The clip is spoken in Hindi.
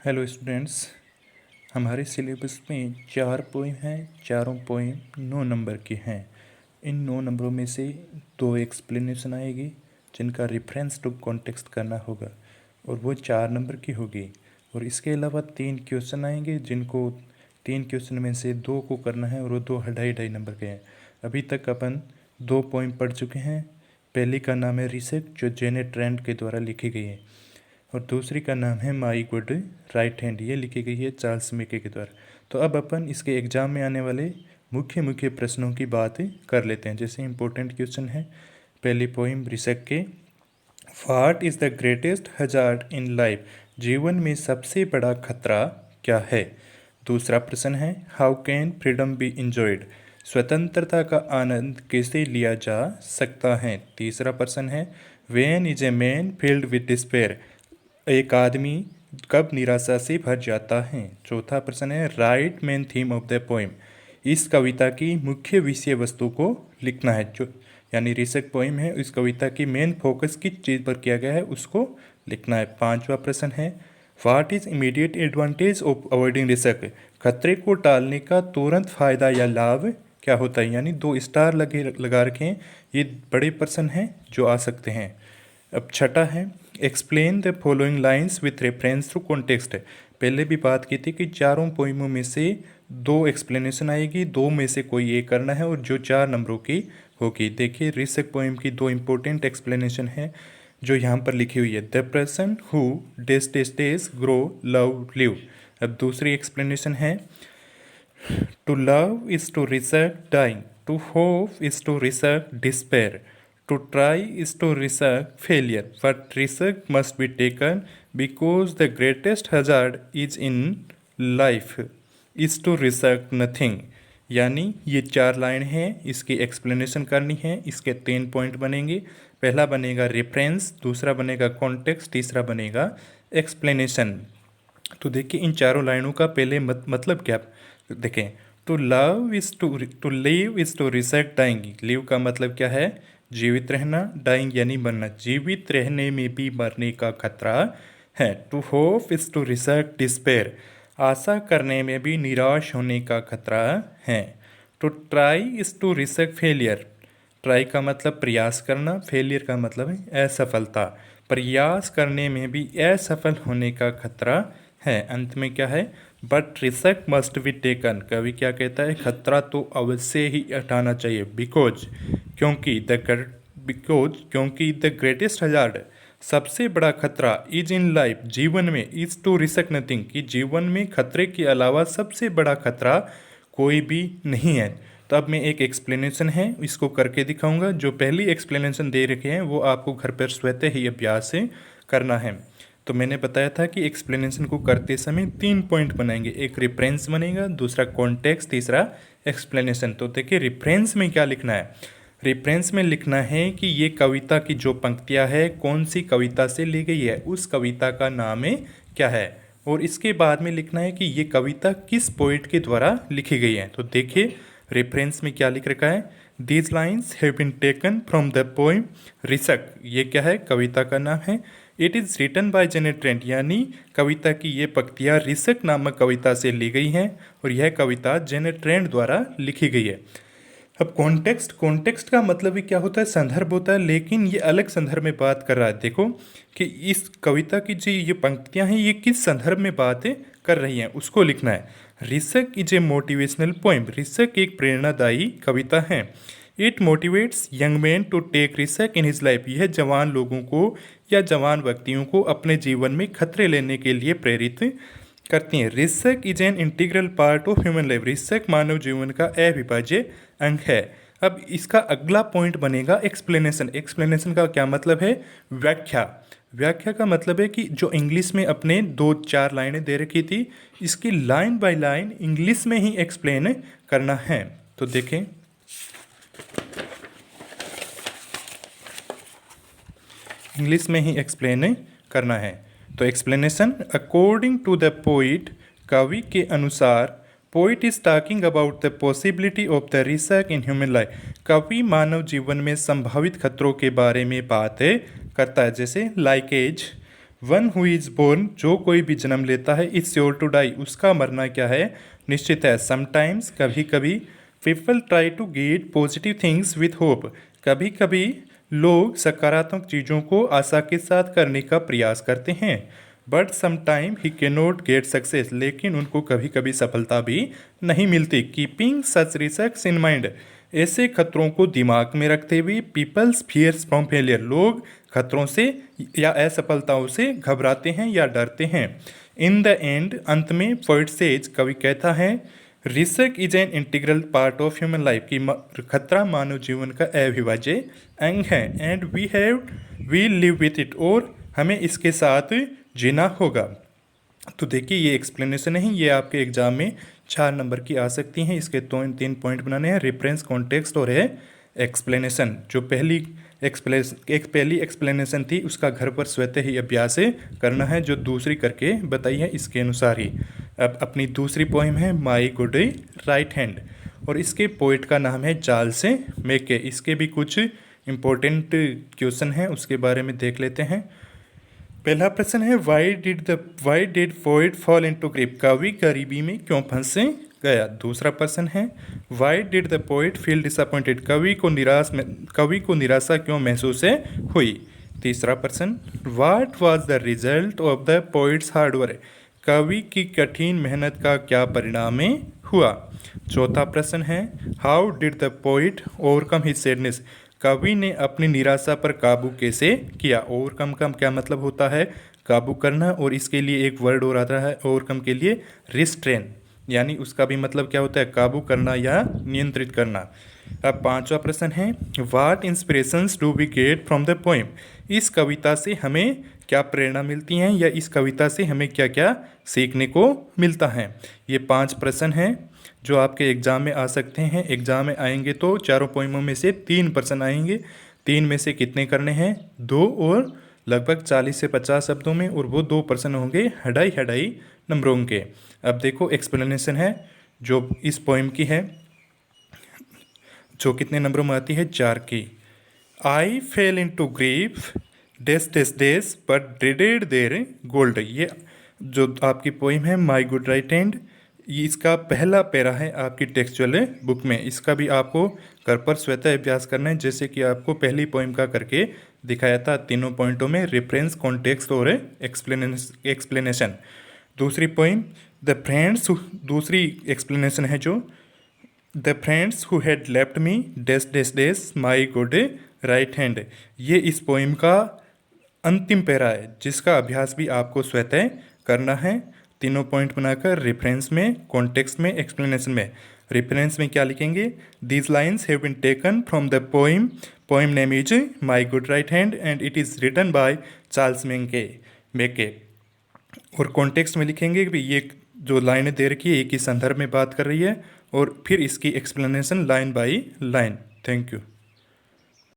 Hello students. हमारे सिलेबस में 4 पोएम हैं। चारों पोएम 9 नंबर के हैं। इन 9 नंबरों में से 2 एक्सप्लेनेशन आएगी जिनका रेफरेंस टू कॉन्टेक्स्ट करना होगा और वो 4 नंबर की होगी। और इसके अलावा 3 क्वेश्चन आएंगे जिनको 3 क्वेश्चन में से 2 को करना है और वो 2 2.5 नंबर के हैं। अभी तक अपन 2 पोएम पढ़ चुके हैं। पहली का नाम है रिसेक जो जेनेट ट्रेंट के द्वारा लिखी गई है और दूसरी का नाम है माई गुड राइट हैंड, ये लिखी गई है चार्ल्स मेके के द्वारा। तो अब अपन इसके एग्जाम में आने वाले मुख्य मुख्य प्रश्नों की बात कर लेते हैं। जैसे इंपॉर्टेंट क्वेश्चन है पहली पोइम रिसेक के, what is the greatest hazard in life, जीवन में सबसे बड़ा खतरा क्या है। दूसरा प्रश्न है how can freedom B enjoyed, स्वतंत्रता का आनंद कैसे लिया जा सकता है। तीसरा प्रश्न है when is a man field with despair, एक आदमी कब निराशा से भर जाता है। चौथा प्रश्न है right main theme of the poem, इस कविता की मुख्य विषय वस्तु को लिखना है। जो यानी रिसेक पोएम है, इस कविता की मेन फोकस किस चीज़ पर किया गया है उसको लिखना है। पांचवा प्रश्न है what is immediate advantage of avoiding risk, खतरे को टालने का तुरंत फायदा या लाभ क्या होता है। यानी 2 स्टार लगा रखे हैं। ये बड़े प्रश्न हैं जो आ सकते हैं। अब छठा है explain the following lines with reference to context. पहले भी बात की थी कि चारों पोइमों में से 2 एक्सप्लेनेशन आएगी, 2 में से कोई एक करना है और जो 4 नंबरों की होगी। देखिए रिसेक पोइम की 2 इंपॉर्टेंट एक्सप्लेनेशन है जो यहाँ पर लिखी हुई है। The person who days days days grow love live. अब दूसरी एक्सप्लेनेशन है to love is to research dying, to hope is to research despair, to try is to risk failure, but risk must be taken because the greatest hazard is in life is to risk nothing। यानी ये 4 लाइन हैं, इसकी एक्सप्लेनेशन करनी है। इसके 3 पॉइंट बनेंगे। पहला बनेगा रेफरेंस, दूसरा बनेगा कॉन्टेक्स्ट, तीसरा बनेगा एक्सप्लेनेशन। तो देखिए इन चारों लाइनों का पहले मतलब क्या देखें। To love is to live is to risk dying, live का मतलब क्या है जीवित रहना, डाइंग यानी मरना, जीवित रहने में भी मरने का खतरा है। To hope is to risk despair, आशा करने में भी निराश होने का खतरा है। To try is to risk failure, try का मतलब प्रयास करना, फेलियर का मतलब है असफलता, प्रयास करने में भी असफल होने का खतरा है। अंत में क्या है but risk must be taken, कवि क्या कहता है खतरा तो अवश्य ही हटाना चाहिए। बिकॉज क्योंकि द ग्रेटेस्ट हजार्ड, सबसे बड़ा खतरा इज इन लाइफ, जीवन में, इज टू रिस्क नथिंग, कि जीवन में खतरे के अलावा सबसे बड़ा खतरा कोई भी नहीं है। तो अब मैं एक एक्सप्लेनेशन है इसको करके दिखाऊंगा। जो पहली एक्सप्लेनेशन दे रखे हैं वो आपको घर पर स्वतः ही अभ्यास करना है। तो मैंने बताया था कि एक्सप्लेनेशन को करते समय 3 पॉइंट बनाएंगे, एक रेफरेंस बनेगा, दूसरा कॉन्टेक्स्ट, तीसरा एक्सप्लेनेशन। तो देखिए रेफरेंस में क्या लिखना है। रेफरेंस में लिखना है कि ये कविता की जो पंक्तियाँ है कौन सी कविता से ली गई है, उस कविता का नाम है क्या है। और इसके बाद में लिखना है कि ये कविता किस पोइट के द्वारा लिखी गई है। तो देखिए रेफरेंस में क्या लिख रखा है, these lines have been taken from the poem risk, ये क्या है कविता का नाम है। It is written by Janet Trent, यानी कविता की ये पंक्तियाँ रिसक नामक कविता से ली गई हैं और यह कविता जेनेट ट्रेंट द्वारा लिखी गई है। अब कॉन्टेक्स्ट का मतलब भी क्या होता है, संदर्भ होता है, लेकिन ये अलग संदर्भ में बात कर रहा है। देखो कि इस कविता की जो ये पंक्तियाँ हैं ये किस संदर्भ में बातें कर रही हैं उसको लिखना है। Risk is a motivational poem, risk एक प्रेरणादायी कविता है। It motivates young man to take risk in his life, यह जवान लोगों को या जवान व्यक्तियों को अपने जीवन में खतरे लेने के लिए प्रेरित करती हैं। Risk is an integral part of human life, risk मानव जीवन का अविभाज्य अंग है। अब इसका अगला पॉइंट बनेगा एक्सप्लेनेशन। एक्सप्लेनेशन का क्या मतलब है, व्याख्या। व्याख्या का मतलब है कि जो इंग्लिश में अपने 2-4 लाइनें दे रखी थी इसकी लाइन बाय लाइन इंग्लिश में ही एक्सप्लेन करना है। तो देखें इंग्लिश में ही एक्सप्लेन करना है। तो explanation according to the poet, कवि के अनुसार poet is talking about the possibility of the risk in human life, कवि मानव जीवन में संभावित खतरों के बारे में बात करता है। जैसे like as, one who is born, जो कोई भी जन्म लेता है, इज श्योर टू डाई, उसका मरना क्या है, निश्चित है। समटाइम्स, कभी कभी, people try to get positive things with hope, कभी कभी लोग सकारात्मक चीज़ों को आशा के साथ करने का प्रयास करते हैं। But sometime he can not get success, लेकिन उनको कभी कभी सफलता भी नहीं मिलती। Keeping such risks in mind, ऐसे खतरों को दिमाग में रखते हुए, पीपल्स फियर्स फ्रॉम फेलियर, लोग खतरों से या असफलताओं से घबराते हैं या डरते हैं। इन द एंड, अंत में, पोइट सेज, कवि कहता है, risk is an integral part of human life, की खतरा मानव जीवन का अविभाज्य अंग है। And we live with it, और हमें इसके साथ जीना होगा। तो देखिए ये एक्सप्लेनेशन है, ये आपके एग्जाम में 4 नंबर की आ सकती हैं। इसके 3 पॉइंट बनाने हैं, रेफरेंस, कॉन्टेक्स्ट और है एक्सप्लेनेशन। जो पहली एक्सप्लेनेशन थी उसका घर पर स्वतः ही अभ्यास करना है, जो दूसरी करके बताई है इसके अनुसार ही। अब अपनी दूसरी पोइम है माई गुड राइट हैंड, और इसके पोइट का नाम है चार्ल्स मैके। इसके भी कुछ इम्पोर्टेंट क्वेश्चन हैं, उसके बारे में देख लेते हैं। पहला प्रश्न है why did poet fall into grief, कवि गरीबी में क्यों फंस गया। दूसरा प्रश्न है why did the poet feel disappointed, कवि को निराशा क्यों महसूस हुई। तीसरा प्रश्न what was the result of the poets hard work, कवि की कठिन मेहनत का क्या परिणाम हुआ। चौथा प्रश्न है how did the poet overcome his sadness, कवि ने अपनी निराशा पर काबू कैसे किया। ओवरकम का क्या मतलब होता है, काबू करना, और इसके लिए एक वर्ड और आता है ओवरकम के लिए, रिस्ट्रेन, यानी उसका भी मतलब क्या होता है, काबू करना या नियंत्रित करना। अब पांचवा प्रश्न है what inspirations do we get from the poem, इस कविता से हमें क्या प्रेरणा मिलती हैं, या इस कविता से हमें क्या क्या सीखने को मिलता है। ये 5 प्रश्न हैं जो आपके एग्ज़ाम में आ सकते हैं। एग्ज़ाम में आएंगे तो चारों पोइमों में से 3 प्रश्न आएंगे। 3 में से कितने करने हैं, 2, और लगभग 40 से 50 शब्दों में, और वो 2 प्रश्न होंगे 2.5 नंबरों के। अब देखो एक्सप्लेनेशन है जो इस पोइम की है, जो कितने नंबरों में आती है, 4 की। I fell into grief days but dreaded their gold, ये जो आपकी पोइम है माई गुड राइट हैंड, ये इसका पहला पैरा है आपकी टेक्सचुअल बुक में। इसका भी आपको घर पर स्वतः अभ्यास करना है, जैसे कि आपको पहली पोइम का करके दिखाया था, तीनों पॉइंटों में रेफरेंस, कॉन्टेक्स्ट और एक्सप्लेनेशन। दूसरी पोइम द फ्रेंड्स, दूसरी एक्सप्लेनेशन है जो the friends who had left me days my good right hand, ये इस पोइम का अंतिम पैरा है, जिसका अभ्यास भी आपको स्वतः करना है। तीनों पॉइंट बनाकर रेफरेंस में, कॉन्टेक्स्ट में, एक्सप्लेनेशन में। रेफरेंस में क्या लिखेंगे, these lines have been taken from the poem name is my good right hand and it is written by Charles Mackay. और कॉन्टेक्स्ट में लिखेंगे कि ये जो लाइनें दे रखी है एक ही संदर्भ में बात कर रही है, और फिर इसकी explanation line by line. Thank you.